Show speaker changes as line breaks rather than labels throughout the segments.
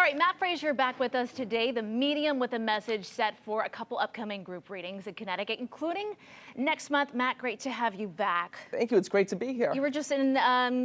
right, Matt Frazier back with us today, the medium with a message set for a couple upcoming group readings in Connecticut, including next month. Matt, great to have you back.
Thank you. It's great to be here.
You were just in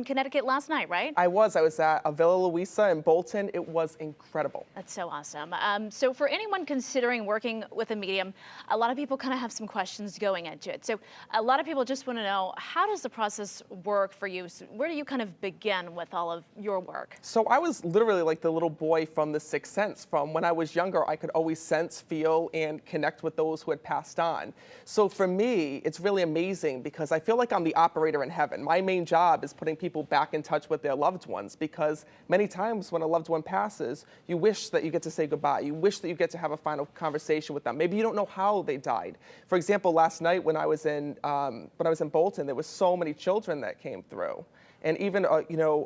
Connecticut last night, right?
I was at a Villa Luisa in Bolton. It was incredible.
That's so awesome. So for anyone considering working with a medium, a lot of people kind of have some questions going into it. So a lot of people just want to know, how does the process work for you? So where do you kind of begin with all of your work?
So I was literally like the little boy from The Sixth Sense. From when I was younger, I could always sense, feel, and connect with those who had passed on. So for me, it's really amazing because I feel like I'm the operator in heaven. My main job is putting people back in touch with their loved ones, because many times when a loved one passes, you wish that you get to say goodbye. You wish that you get to have a final conversation with them. Maybe you don't know how they died. For example, last night when I was in Bolton, there were so many children that came through. And even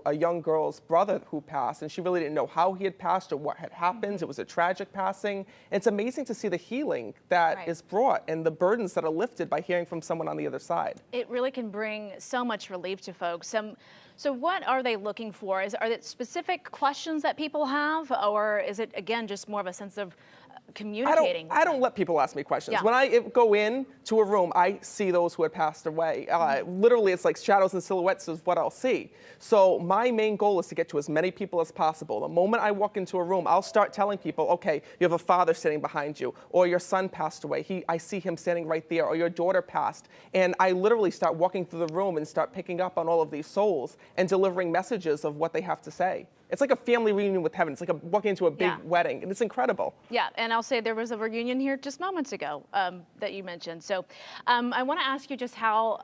a young girl's brother who passed, and she really didn't know how he had passed or what had happened. It was a tragic passing. And it's amazing to see the healing that is brought and the burdens that are lifted by hearing from someone on the other side.
It really can bring so much relief to folks. So what are they looking for? Are there specific questions that people have, or is it, again, just more of a sense of communicating?
I don't let people ask me questions.
Yeah.
When I go in to a room, I see those who had passed away. Literally, it's like shadows and silhouettes is what I'll see. So my main goal is to get to as many people as possible. The moment I walk into a room, I'll start telling people, okay, you have a father sitting behind you, or your son passed away. I see him standing right there, or your daughter passed. And I literally start walking through the room and start picking up on all of these souls and delivering messages of what they have to say. It's like a family reunion with heaven. It's like walking into a big wedding, and it's incredible.
Yeah, and I'll say there was a reunion here just moments ago that you mentioned. So I want to ask you just how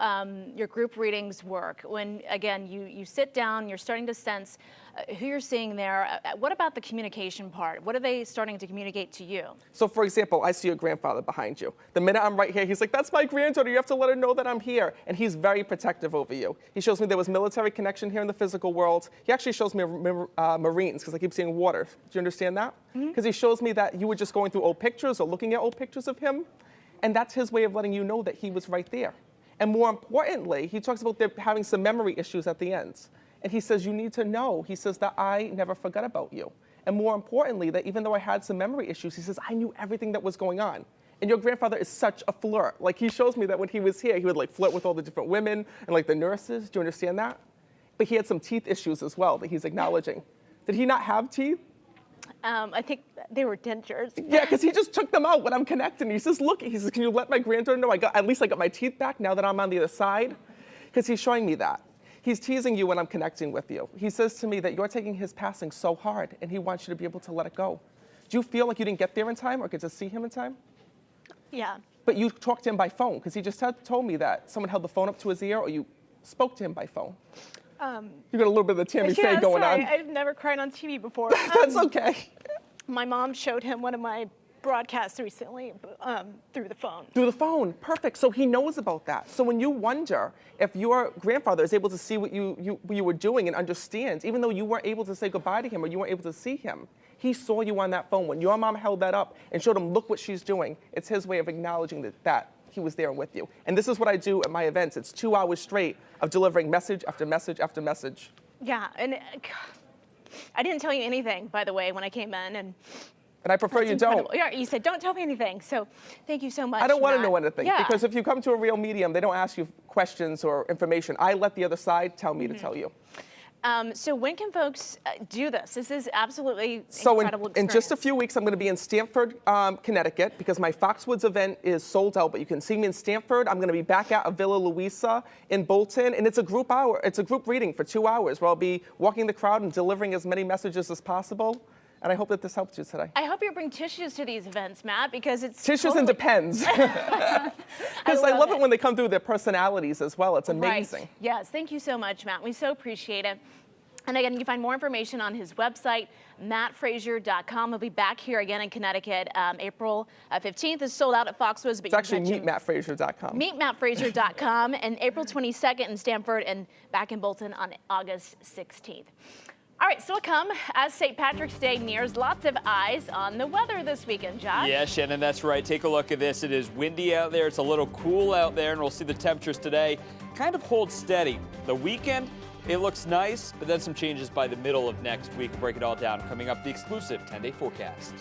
your group readings work. When, again, you sit down, you're starting to sense who you're seeing there. What about the communication part? What are they starting to communicate to you?
So, for example, I see your grandfather behind you. The minute I'm right here, he's like, that's my granddaughter. You have to let her know that I'm here. And he's very protective over you. He shows me there was military connection here in the physical world. He actually shows me Marines, because I keep seeing water. Do you understand that? Because he shows me that you were just going through old pictures or looking at old pictures of him. And that's his way of letting you know that he was right there. And more importantly, he talks about them having some memory issues at the end. And he says, you need to know, he says, that I never forgot about you. And more importantly, that even though I had some memory issues, he says, I knew everything that was going on. And your grandfather is such a flirt. Like, he shows me that when he was here, he would like flirt with all the different women and like the nurses. Do you understand that? But he had some teeth issues as well that he's acknowledging. Did he not have teeth?
I think they were dentures.
Yeah, because he just took them out when I'm connecting. He says, look, he says, can you let my granddaughter know at least I got my teeth back now that I'm on the other side? Because he's showing me that. He's teasing you when I'm connecting with you. He says to me that you're taking his passing so hard, and he wants you to be able to let it go. Do you feel like you didn't get there in time or get to see him in time?
Yeah.
But you talked to him by phone, because he just told me that someone held the phone up to his ear, or you spoke to him by phone. You got a little bit of the Tammy Faye going on.
I've never cried on TV before.
That's okay.
My mom showed him one of my broadcasts recently through the phone.
Through the phone, perfect. So he knows about that. So when you wonder if your grandfather is able to see what you were doing and understands, even though you weren't able to say goodbye to him or you weren't able to see him, he saw you on that phone. When your mom held that up and showed him, look what she's doing, it's his way of acknowledging that he was there with you. And this is what I do at my events. It's 2 hours straight of delivering message after message after message.
Yeah, and I didn't tell you anything, by the way, when I came in. And
I prefer you don't.
Yeah, you said, don't tell me anything. So thank you so much.
I don't want to
Matt.
know anything.
Yeah.
Because if you come to a real medium, they don't ask you questions or information. I let the other side tell me to tell you.
So when can folks do this? This is absolutely
incredible
experience.
In just a few weeks, I'm going to be in Stamford, Connecticut, because my Foxwoods event is sold out, but you can see me in Stamford. I'm going to be back at a Villa Luisa in Bolton, and it's a group reading for 2 hours where I'll be walking the crowd and delivering as many messages as possible. And I hope that this helped you today.
I hope you bring tissues to these events, Matt, because it's
tissues and Depends. Because I love it when they come through their personalities as well. It's amazing.
Right. Yes, thank you so much, Matt. We so appreciate it. And again, you can find more information on his website, mattfrazier.com. He'll be back here again in Connecticut. April 15th is sold out at Foxwoods. But
it's actually meetmattfrazier.com.
Meetmattfrazier.com. And April 22nd in Stamford and back in Bolton on August 16th. All right, still to come as St. Patrick's Day nears. Lots of eyes on the weather this weekend, Josh.
Yeah, Shannon, that's right. Take a look at this. It is windy out there. It's a little cool out there, and we'll see the temperatures today kind of hold steady. The weekend, It looks nice, but then some changes by the middle of next week. We'll break it all down. Coming up, the exclusive 10-day forecast.